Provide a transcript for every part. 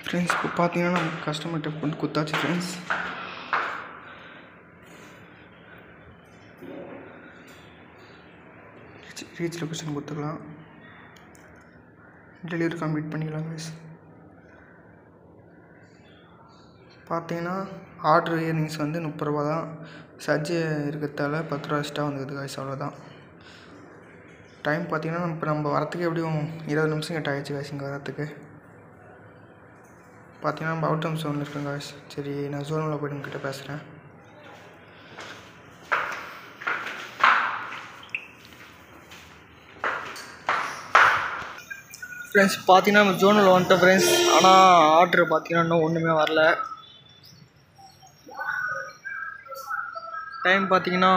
Friends இப்போ பார்த்தீங்கன்னா நம்ம கஸ்டமர்கிட்ட கொண்டு குத்தாச்சு ஃப்ரெண்ட்ஸ். ரீச் லொக்கேஷன் கொடுத்துக்கலாம், டெலிவரி கம்ப்ளீட் பண்ணிக்கலாம் கைஸ். பார்த்தீங்கன்னா ஆர்டர் இயரிங்ஸ் வந்து 30 ரூபா தான். சர்ஜி இருக்கிறதால 10 ரூபா எக்ஸ்ட்ரா வந்துக்குது கைஸ், அவ்வளோதான். டைம் பார்த்தீங்கன்னா நம்ம வரத்துக்கு எப்படியும் 20 நிமிஷம் கிட்ட ஆகிடுச்சு கைஸ். இங்கே வரத்துக்கு பார்த்தீங்கன்னா நம்ம அவுட் ஹவுஸ் ஒன்று இருக்கேன் கைஸ். சரி நான் ஜோனில் போய்ட்டு உங்ககிட்ட பேசுகிறேன். ஃப்ரெண்ட்ஸ் பார்த்தீங்கன்னா நம்ம ஜோனில் வந்துட்டோம் ஃப்ரெண்ட்ஸ். ஆனால் ஆர்டர் பார்த்தீங்கன்னா இன்னும் ஒன்றுமே வரல. டைம் பார்த்தீங்கன்னா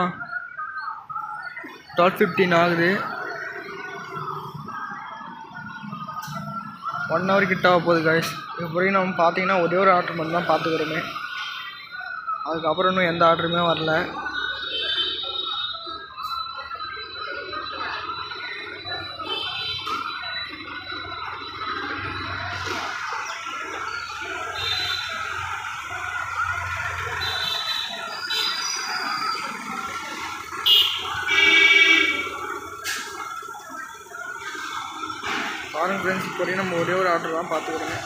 12:15 ஆகுது. 1 hour கிட்ட ஆக போகுது கைஸ். இப்போ நம்ம பார்த்தீங்கன்னா ஒரே ஒரு ஆர்டர் மட்டும் தான் பார்த்துக்கிறோமே, அதுக்கப்புறம் இன்னும் எந்த ஆர்டருமே வரல. பாருங்கள் ஃப்ரெண்ட்ஸ், இப்போ நம்ம ஒரே ஒரு ஆர்டர் தான் பார்த்துக்கிறோங்க.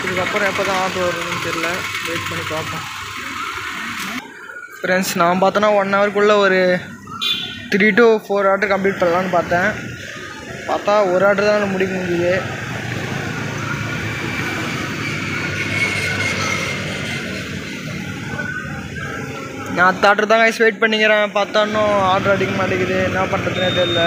இதுக்கப்புறம் எப்போ தான் ஆர்டர் வருதுன்னு தெரியல, வெயிட் பண்ணி பார்ப்போம். ஃப்ரெண்ட்ஸ் நான் பார்த்தோன்னா 1 hourக்குள்ளே ஒரு 3 to 4 ஆர்டர் கம்ப்ளீட் பண்ணலான்னு பார்த்தேன். பார்த்தா ஒரு ஆர்டர் தான் முடிக்க முடியுது. நான் அடுத்த ஆர்டர் தான் கைஸ் வெயிட் பண்ணிக்கிறேன். பார்த்தா இன்னும் ஆர்டர் அடிக்க மாட்டேங்குது, என்ன பண்ணுறதுனே தெரியல.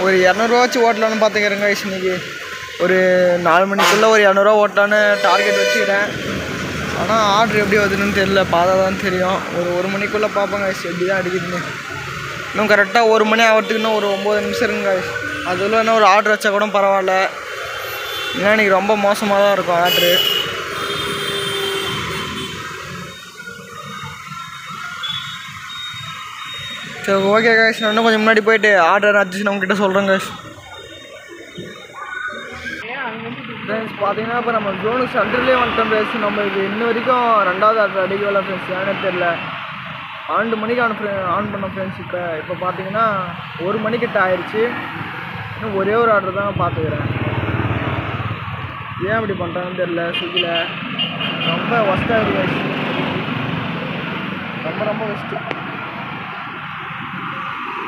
ஒரு 200 ரூபா வச்சு ஓட்டலான்னு பார்த்துக்கிறேன் கைஸ். இன்றைக்கி ஒரு 4 மணிக்குள்ளே ஒரு 200 ரூபா ஓட்டலான்னு டார்கெட் வச்சுக்கிறேன். ஆனால் ஆர்டர் எப்படி வருதுன்னு தெரியல, பார்த்தா தான் தெரியும். ஒரு மணிக்குள்ளே பார்ப்போம் கைஸ் எப்படி தான் அடிக்குதுன்னு. இன்னும் கரெக்டாக 1 மணி ஆகிறதுக்கு இன்னும் ஒரு 9 நிமிஷம் இருக்குங்க கைஸ். அதுக்குள்ளே இன்னும் ஒரு ஆர்டர் வச்சா கூட பரவாயில்ல, ஏன்னா இன்றைக்கி ரொம்ப மோசமாக தான் இருக்கும் ஆர்டரு. சரி ஓகே கைஸ், நான் இன்னும் கொஞ்சம் முன்னாடி போயிட்டு ஆர்டர் அட்ஜஸ்ட் நான் உங்ககிட்ட சொல்கிறேன் கைஸ். ஃப்ரெண்ட்ஸ் பார்த்தீங்கன்னா இப்போ நம்ம ஜோனுக்கு சென்டர்லேயே வந்துட்டோம் ஃப்ரெண்ட்ஸ். நம்ம இது இன்ன வரைக்கும் 2வது ஆர்டர் அடிக்கவில்லை ஃப்ரெண்ட்ஸ், ஏன்னே தெரில. 12 மணிக்கு ஆன் பண்ணோம் ஃப்ரெண்ட்ஸ். இப்போ பார்த்தீங்கன்னா 1 மணிக்கிட்ட ஆயிடுச்சு. இன்னும் ஒரே ஒரு ஆர்டர் தான் பார்த்துக்கிறேன். ஏன் இப்படி பண்ணுறாங்கன்னு தெரில. ஸ்விக்கியில் ரொம்ப ஒஸ்ட்டாக இருக்குது, ரொம்ப ஒஸ்ட்டு.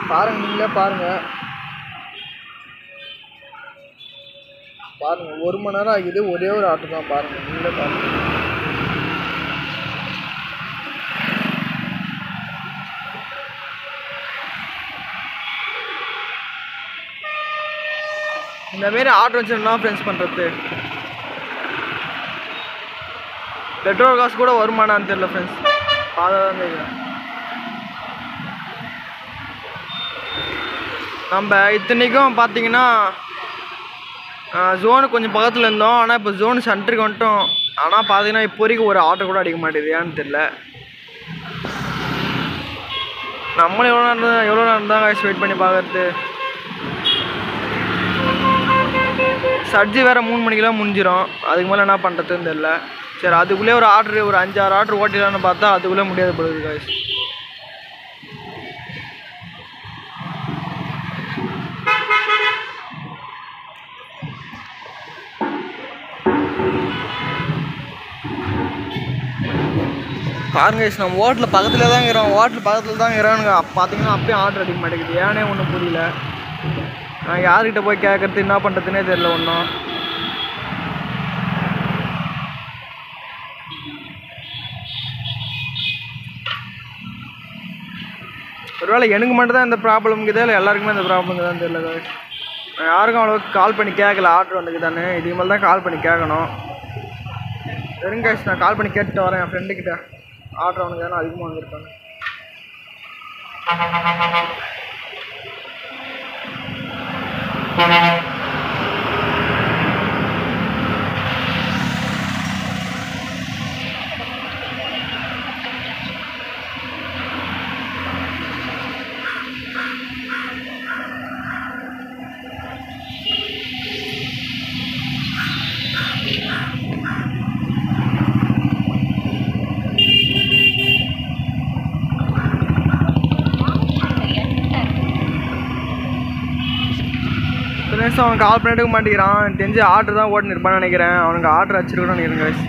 பாருங்கள், நீங்களே பாருங்கள் 1 மணி நேரம் ஆகிது, ஒரே ஒரு ஆர்டர் தான். பாருங்கள், நீங்களே பாருங்கள். இந்தமாரி ஆர்டர் வச்சுருந்தா ஃப்ரெண்ட்ஸ் பண்ணுறது. பெட்ரோல் காசு கூட வருமானான்னு தெரியல ஃப்ரெண்ட்ஸ், அதை தான் தெரியும். நம்ம இத்தனைக்கும் பார்த்தீங்கன்னா ஜோனு கொஞ்சம் பக்கத்தில் இருந்தோம், ஆனால் இப்போ ஜோனு சென்டருக்கு வந்துட்டோம். ஆனால் பார்த்தீங்கன்னா இப்போ வரைக்கும் ஒரு ஆர்டர் கூட அடிக்க மாட்டேங்குது, ஏன்னு தெரில. நம்மளும் எவ்வளோ நேரம் தான் காசு வெயிட் பண்ணி பார்க்கறது. சர்ஜி வேறு 3 மணிக்கெலாம் முடிஞ்சிடும், அதுக்கு மேலே என்ன பண்ணுறதுன்னு தெரில. சரி அதுக்குள்ளே ஒரு 5-6 ஆர்டர் ஓட்டிடலான்னு பார்த்தா அதுக்குள்ளே முடியாது போகுது காய்ஸ். பாருங்க கைஸ், நம்ம ஹோட்டலில் பக்கத்தில் தான் இருக்கிறோம். பார்த்தீங்கன்னா அப்பயும் ஆர்டர் அடிக்க மாட்டேங்குது, ஏன்னே ஒன்றும் புரியல. நான் யார்கிட்ட போய் கேட்குறது, என்ன பண்ணுறதுனே தெரியல ஒன்றும். ஒருவேளை எனக்கு மட்டும் தான் இந்த ப்ராப்ளம் இருக்குதா, இல்லை எல்லாருக்குமே இந்த ப்ராப்ளம் இருக்குதான்னு தெரியல. நான் யாருக்கும் அவ்வளோக்கு கால் பண்ணி கேட்கல ஆர்டர் வந்துக்குதானே, இதுக்கு மேலே தான் கால் பண்ணி கேட்கணும். சரிங்க கைஸ், நான் கால் பண்ணி கேட்டுட்டு வரேன் என் ஃப்ரெண்டுக்கிட்ட. ஆர்டர் அவனுக்கு ஏன்னா அதிகமாக வந்துருக்காங்க. அவனுக்கு கால் பண்ணிட்டு மாட்டேங்கிறான். தெரிஞ்சு ஆர்டர் தான் ஓட்டு நிற்பான்னு நினைக்கிறேன். அவனுக்கு ஆர்டர் வச்சிருக்கணும்னு நினைக்கிறேன் கைஸ்.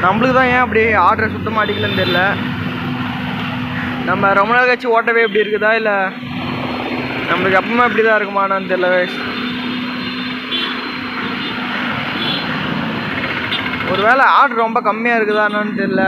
நம்மளுக்கு தான் ஏன் அப்படி ஆர்டர் சுத்த மாட்டேங்கலன்னு தெரியல. நம்ம ரொம்ப நாள் கழிச்சு ஓட்டவே இப்படி இருக்குதா இல்லை நம்மளுக்கு எப்பவுமே இப்படி தான் இருக்குமான்னு தெரியல கைஸ். ஒருவேளை ஆர்டர் ரொம்ப கம்மியாக இருக்குதான்னு தெரியல.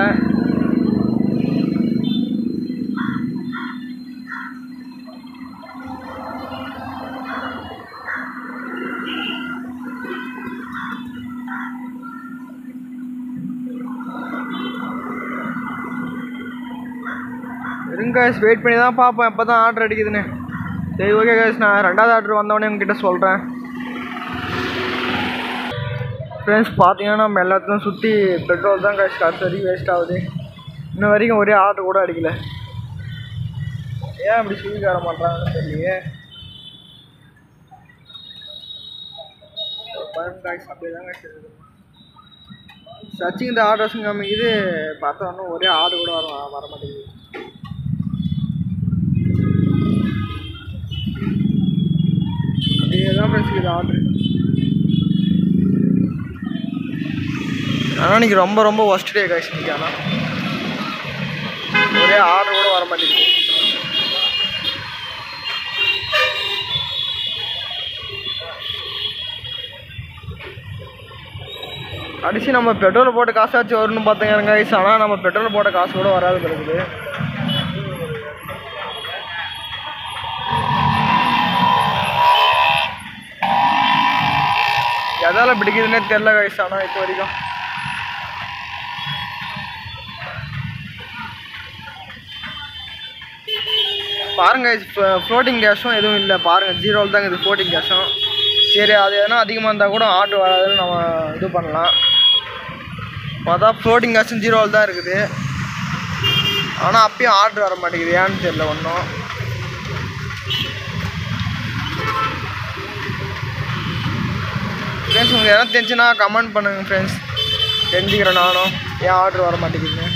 இருங்க கைஸ், வெயிட் பண்ணி தான் பார்ப்போம் எப்போ தான் ஆர்டர் அடிக்குதுன்னு. சரி ஓகே கைஸ், நான் ரெண்டாவது ஆர்டர் வந்தவொடனே உங்ககிட்ட சொல்கிறேன். ஃப்ரெண்ட்ஸ் பார்த்தீங்கன்னா நம்ம எல்லாத்தையும் சுற்றி பெட்ரோல் தான் கைஸ் காசு வரைக்கும் வேஸ்ட் ஆகுது. இன்ன வரைக்கும் ஒரே ஆர்டர் கூட அடிக்கல. ஏன் அப்படி சுற்றி வர மாட்டாங்கன்னு தெரியலையே. கைஸ் அப்படியே தான் கைஸ் இருக்குது. சர்ச்சிங் இந்த ஆர்டர்ஸும் காமிக்குது. பார்த்தா ஒன்றும் ஒரே ஆர்டர் கூட வர மாட்டேங்குது. இதுதான் ஃப்ரெண்ட்ஸ் இது ஆர்டர். ஆனால் இன்றைக்கி ரொம்ப ஒஸ்ட் டே கைஸ் இன்றைக்கி. ஆனால் ஒரே ஆர்டர் கூட வர மாட்டேங்குது. கடைசி நம்ம பெட்ரோல் போட்ட காசாச்சும் வரும்னு பார்த்தீங்க கைஸ். ஆனால் நம்ம பெட்ரோல் போட்ட காசு கூட வராது இருக்குது. எதால் பிடிக்குதுன்னே தெரில கைஸ். ஆனால் இப்போ வரைக்கும் பாருங்க கைஸ், ஃப்ளோட்டிங் கேஷும் எதுவும் இல்லை பாருங்கள். ஜீரோவில் தாங்க இது ஃப்ளோட்டிங் கேஷும். சரி அது எதனா அதிகமாக இருந்தால் கூட ஆர்டர் வராதுன்னு நம்ம இது பண்ணலாம். பார்த்தா ஃப்ளோட்டிங் கேஷும் ஜீரோவில் தான் இருக்குது. ஆனால் அப்பயும் ஆர்டர் வர மாட்டேங்குது, ஏன்னு தெரியல ஒன்றும். ஃப்ரெண்ட்ஸ் உங்களுக்கு எதனா தெரிஞ்சுன்னா கமெண்ட் பண்ணுங்கள் ஃப்ரெண்ட்ஸ், தெரிஞ்சுக்கிறேன் நானும் ஏன் ஆர்டர் வர மாட்டேங்குதுன்னு.